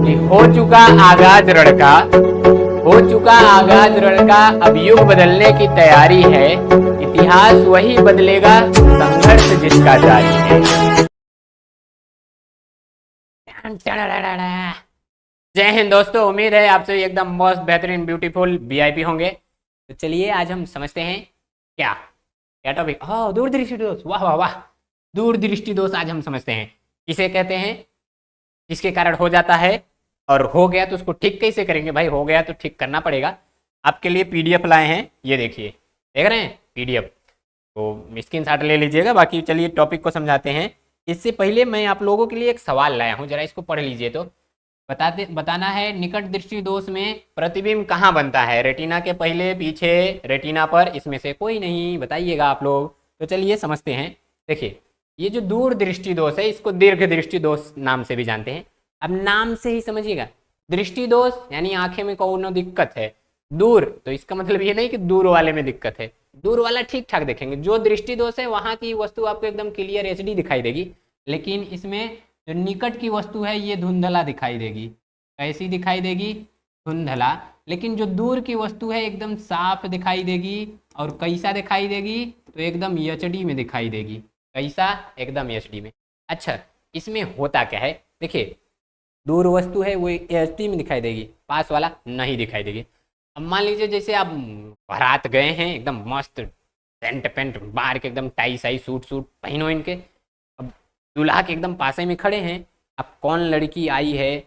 कि हो चुका आगाज रण का, अब युग बदलने की तैयारी है। इतिहास वही बदलेगा, संघर्ष जिसका जारी है। जय हिंद दोस्तों, उम्मीद है आप सभी एकदम मस्त बेहतरीन ब्यूटीफुल वीआईपी होंगे। तो चलिए आज हम समझते हैं क्या क्या टॉपिक। हाँ, दूरदृष्टि दोष। वाह वाह वाह, दूरदृष्टि दोष आज हम समझते हैं किसे कहते हैं, किसके कारण हो जाता है, और हो गया तो उसको ठीक कैसे करेंगे। भाई हो गया तो ठीक करना पड़ेगा। आपके लिए पीडीएफ लाए हैं, ये देखिए, देख रहे हैं पीडीएफ, तो स्क्रीन शॉट ले लीजिएगा। बाकी चलिए टॉपिक को समझाते हैं। इससे पहले मैं आप लोगों के लिए एक सवाल लाया हूँ, जरा इसको पढ़ लीजिए। तो बताना है निकट दृष्टि दोष में प्रतिबिंब कहाँ बनता है, रेटिना के पहले, पीछे, रेटिना पर, इसमें से कोई नहीं, बताइएगा आप लोग। तो चलिए समझते हैं। देखिए, ये जो दूर दृष्टि दोष है, इसको दीर्घ दृष्टि दोष नाम से भी जानते हैं। अब नाम से ही समझिएगा, दृष्टि दोष यानी आंखें में कोनो दिक्कत है। दूर तो इसका मतलब ये नहीं कि दूर वाले में दिक्कत है, दूर वाला ठीक ठाक देखेंगे। जो दृष्टि दोष है वहां की वस्तु आपको एकदम क्लियर एचडी दिखाई देगी, लेकिन इसमें जो निकट की वस्तु है ये धुंधला दिखाई देगी। कैसी दिखाई देगी? धुंधला। लेकिन जो दूर की वस्तु है एकदम साफ दिखाई देगी। और कैसा दिखाई देगी? तो एकदम एचडी में दिखाई देगी। कैसा? एकदम एचडी में। अच्छा, इसमें होता क्या है, देखिए, दूर वस्तु है वो एचडी में दिखाई देगी, पास वाला नहीं दिखाई देगी। अब मान लीजिए जैसे आप बारात गए हैं, एकदम मस्त सेंट पेंट बाहर के, एकदम टाई साई सूट सूट पहनो इनके, अब दूल्हा के एकदम पास में खड़े हैं। अब कौन लड़की आई है,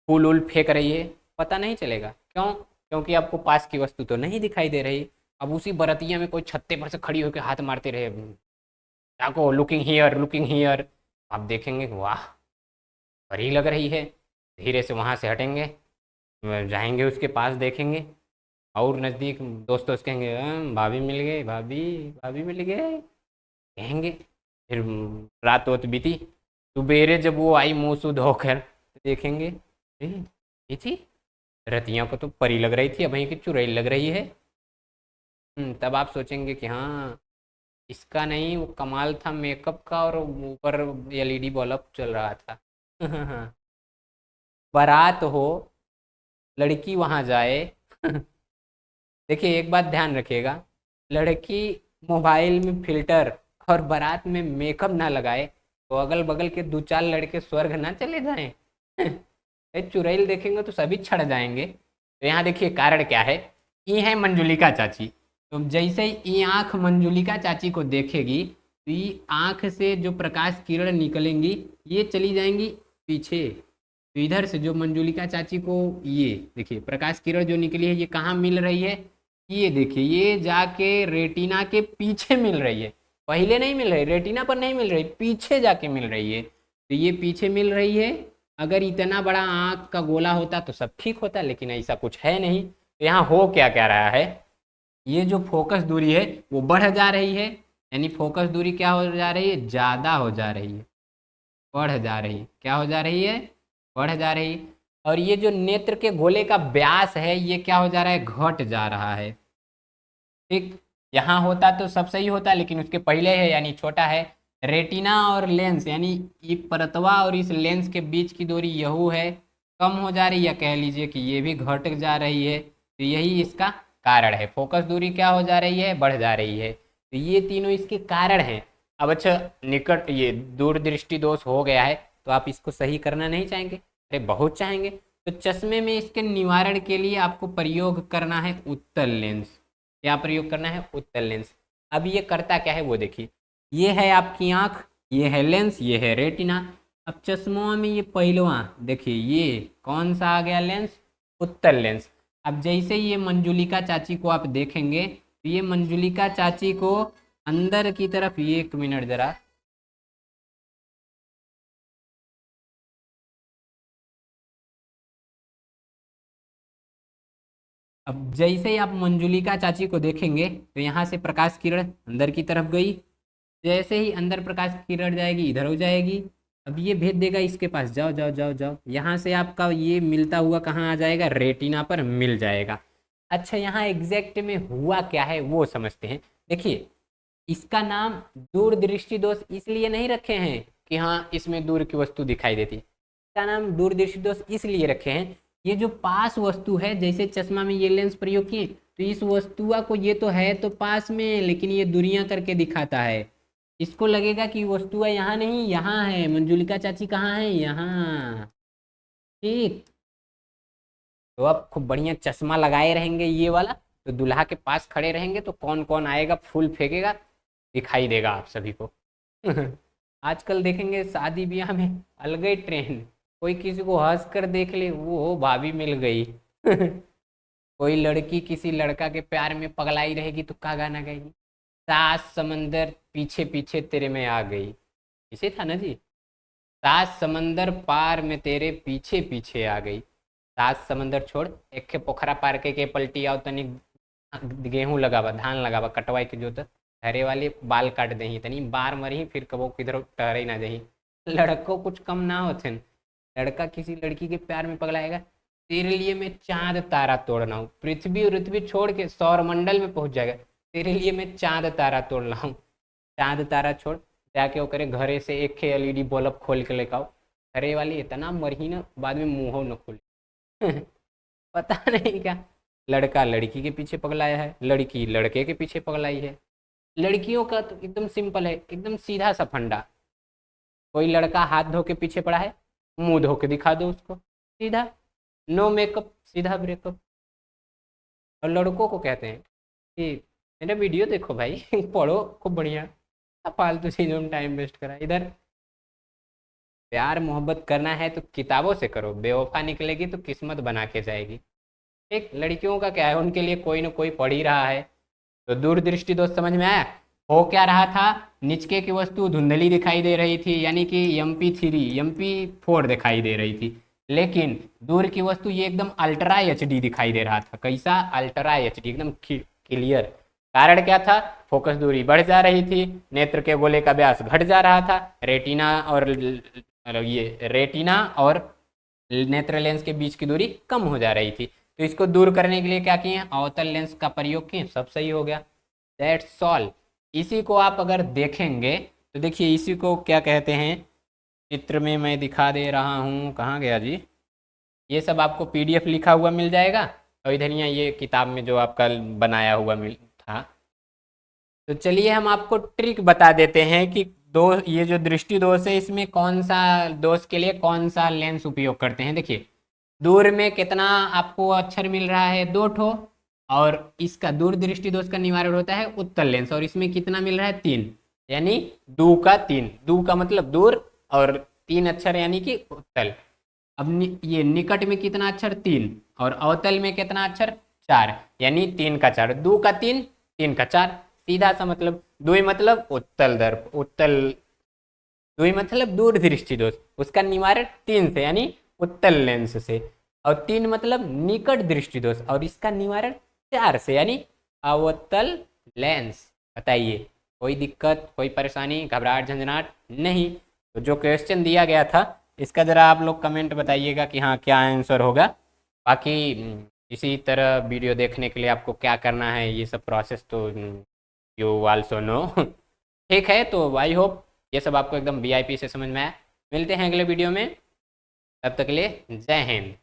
फूल उल फेंक रही है, पता नहीं चलेगा। क्यों? क्योंकि आपको पास की वस्तु तो नहीं दिखाई दे रही। अब उसी बरतिया में कोई छत्ते पर से खड़ी होकर हाथ मारते रहे, जाको लुकिंग हियर लुकिंग हियर, आप देखेंगे वाह परी लग रही है। धीरे से वहाँ से हटेंगे, जाएंगे उसके पास, देखेंगे और नज़दीक, दोस्त दोस्त कहेंगे भाभी मिल गए, भाभी भाभी मिल गए कहेंगे। फिर रात वत बीती, सुबेरे जब वो आई मुँह सुध होकर, तो देखेंगे ये थी, रतिया को तो परी लग रही थी, अब वहीं की चुड़ैल लग रही है। तब आप सोचेंगे कि हाँ, इसका नहीं, वो कमाल था मेकअप का, और ऊपर एलईडी बल्ब चल रहा था। बारात हो, लड़की वहाँ जाए। देखिए एक बात ध्यान रखिएगा, लड़की मोबाइल में फिल्टर और बारात में मेकअप ना लगाए तो अगल बगल के दो चार लड़के स्वर्ग ना चले जाएं। चुड़ैल देखेंगे तो सभी छड़ जाएंगे। तो यहाँ देखिए कारण क्या है। ये है मंजुलिका चाची। तो जैसे ही ये आँख मंजुलिका चाची को देखेगी, तो ये आँख से जो प्रकाश किरण निकलेंगी ये चली जाएंगी पीछे। तो इधर से जो मंजुलिका चाची को, ये देखिए प्रकाश किरण जो निकली है, ये कहाँ मिल रही है, ये देखिए, ये जाके रेटिना के पीछे मिल रही है। पहले नहीं मिल रही, रेटिना पर नहीं मिल रही, पीछे जाके मिल रही है। तो ये पीछे मिल रही है। अगर इतना बड़ा आँख का गोला होता तो सब ठीक होता, लेकिन ऐसा कुछ है नहीं। तो यहाँ हो क्या क्या रहा है, ये जो फोकस दूरी है वो बढ़ जा रही है, यानी फोकस दूरी क्या हो जा रही है, ज़्यादा हो जा रही है, बढ़ जा रही है। क्या हो जा रही है? बढ़ जा रही है। और ये जो नेत्र के गोले का व्यास है ये क्या हो जा रहा है, घट जा रहा है। ठीक, यहाँ होता तो सब सही होता, लेकिन उसके पहले है यानी छोटा है। रेटिना और लेंस यानी ये परतवा और इस लेंस के बीच की दूरी यहू है, कम हो जा रही है, या कह लीजिए कि ये भी घट जा रही है। तो यही इसका कारण है। फोकस दूरी क्या हो जा रही है, बढ़ जा रही है। तो ये तीनों इसके कारण हैं। अब अच्छा, निकट ये दूरदृष्टि दोष हो गया है, तो आप इसको सही करना नहीं चाहेंगे? अरे बहुत चाहेंगे। तो चश्मे में इसके निवारण के लिए आपको प्रयोग करना है उत्तल लेंस। क्या प्रयोग करना है? उत्तल लेंस। अब ये करता क्या है वो देखिए, ये है आपकी आँख, ये है लेंस, ये है रेटिना। अब चश्मों में ये पहलवा देखिए, ये कौन सा आ गया लेंस, उत्तल लेंस। अब जैसे ये मंजुलिका चाची को आप देखेंगे, तो ये मंजुलिका चाची को अंदर की तरफ, ये 1 मिनट जरा, अब जैसे ही आप मंजुलिका चाची को देखेंगे तो यहाँ से प्रकाश किरण अंदर की तरफ गई, जैसे ही अंदर प्रकाश किरण जाएगी इधर हो जाएगी। अब ये भेज देगा इसके पास, जाओ जाओ जाओ जाओ, यहाँ से आपका ये मिलता हुआ कहाँ आ जाएगा, रेटिना पर मिल जाएगा। अच्छा, यहाँ एग्जैक्ट में हुआ क्या है वो समझते हैं। देखिए, इसका नाम दूरदृष्टि दोष इसलिए नहीं रखे हैं कि हाँ इसमें दूर की वस्तु दिखाई देती, इसका नाम दूरदृष्टि दोष इसलिए रखे हैं, ये जो पास वस्तु है, जैसे चश्मा में ये लेंस प्रयोग किए, तो इस वस्तुआ को, ये तो है तो पास में, लेकिन ये दूरियां करके दिखाता है। इसको लगेगा कि वस्तुआ यहाँ नहीं, यहाँ है। मंजुलिका चाची कहाँ है? यहाँ। ठीक, तो अब खूब बढ़िया चश्मा लगाए रहेंगे ये वाला, तो दूल्हा के पास खड़े रहेंगे तो कौन कौन आएगा, फूल फेंकेगा, दिखाई देगा आप सभी को। आजकल देखेंगे शादी ब्याह में अलग ही ट्रेंड, कोई किसी को हंस कर देख ले, वो भाभी मिल गई। कोई लड़की किसी लड़का के प्यार में पगलाई रहेगी तो क्या गाना गाएगी? सात समंदर पीछे पीछे तेरे में आ गई, इसे था ना जी, सात समंदर पार में तेरे पीछे पीछे आ गई। सात समंदर छोड़, एक के पोखरा पार के पलटी आओ तनी गेहूं लगावा, धान लगावा, कटवाई के जोत हरे वाले बाल काट दही, तनी बार मरी, फिर कबो किधर टहरे ना दही। लड़कों कुछ कम ना होते, लड़का किसी लड़की के प्यार में पगलाएगा, तेरे लिए मैं चांद तारा तोड़ना हूँ, पृथ्वी और पृथ्वी छोड़ के सौर मंडल में पहुंच जाएगा, तेरे लिए मैं चांद तारा तोड़ना हूँ। चांद तारा छोड़, जाके वो करे घरे से एक LED बल्ब खोल के लेके आओ, अरे वाली इतना मरही ना, बाद में मुंह न खोले। पता नहीं क्या, लड़का लड़की के पीछे पगलाया है, लड़की लड़के के पीछे पगलाई है। लड़कियों का तो एकदम सिंपल है, एकदम सीधा सा फंडा, कोई लड़का हाथ धो के पीछे पड़ा है, मुंह धो के दिखा दो उसको, सीधा नो मेकअप, सीधा ब्रेकअप। और लड़कों को कहते हैं कि मेरा वीडियो देखो भाई, पढ़ो खूब बढ़िया, फालतू चीजों में टाइम वेस्ट करा। इधर प्यार मोहब्बत करना है तो किताबों से करो, बेवफा निकलेगी तो किस्मत बना के जाएगी। ठीक, लड़कियों का क्या है, उनके लिए कोई ना कोई पढ़ ही रहा है। तो दूरदृष्टि दोस्त समझ में आया? हो क्या रहा था, नीचे की वस्तु धुंधली दिखाई दे रही थी, यानी कि MP3 MP4 दिखाई दे रही थी, लेकिन दूर की वस्तु ये एकदम अल्ट्रा HD दिखाई दे रहा था। कैसा? अल्ट्रा HD, एकदम क्लियर। कारण क्या था? फोकस दूरी बढ़ जा रही थी, नेत्र के गोले का व्यास घट जा रहा था, रेटिना और नेत्र लेंस के बीच की दूरी कम हो जा रही थी। तो इसको दूर करने के लिए क्या किए? अवतल लेंस का प्रयोग किए, सब सही हो गया। That's all. इसी को आप अगर देखेंगे तो देखिए, इसी को क्या कहते हैं, चित्र में मैं दिखा दे रहा हूँ, कहाँ गया जी, ये सब आपको PDF लिखा हुआ मिल जाएगा, और इधर ये किताब में जो आपका बनाया हुआ मिल था। तो चलिए हम आपको ट्रिक बता देते हैं कि ये जो दृष्टि दोष है, इसमें कौन सा दोष के लिए कौन सा लेंस उपयोग करते हैं। देखिए, दूर में कितना आपको अक्षर मिल रहा है? 2 ठो, और इसका दूर दृष्टि दोष का निवारण होता है उत्तल लेंस, और इसमें कितना मिल रहा है? 3, यानी 2 का 3, 2 का मतलब दूर और 3 अक्षर यानी कि उत्तल। अब ये निकट में कितना अक्षर? 3, और अवतल में कितना अक्षर? 4, यानी 3 का 4, 2 का 3, 3 का 4, सीधा सा मतलब। 2 मतलब उत्तल दर्प, उत्तल 2 मतलब दूर दृष्टि दोष, उसका निवारण 3 से यानी उत्तल लेंस से, और 3 मतलब निकट दृष्टि दोष, और इसका निवारण 4 से यानी अवतल लेंस। बताइए, कोई दिक्कत, कोई परेशानी, घबराहट, झंझनाट नहीं? तो जो क्वेश्चन दिया गया था इसका ज़रा आप लोग कमेंट बताइएगा कि हाँ क्या आंसर होगा। बाकी इसी तरह वीडियो देखने के लिए आपको क्या करना है, ये सब प्रोसेस तो यू आल्सो नो। ठीक है, तो आई होप ये सब आपको एकदम VIP से समझ में आया। मिलते हैं अगले वीडियो में, तब तक के लिए जय हिंद।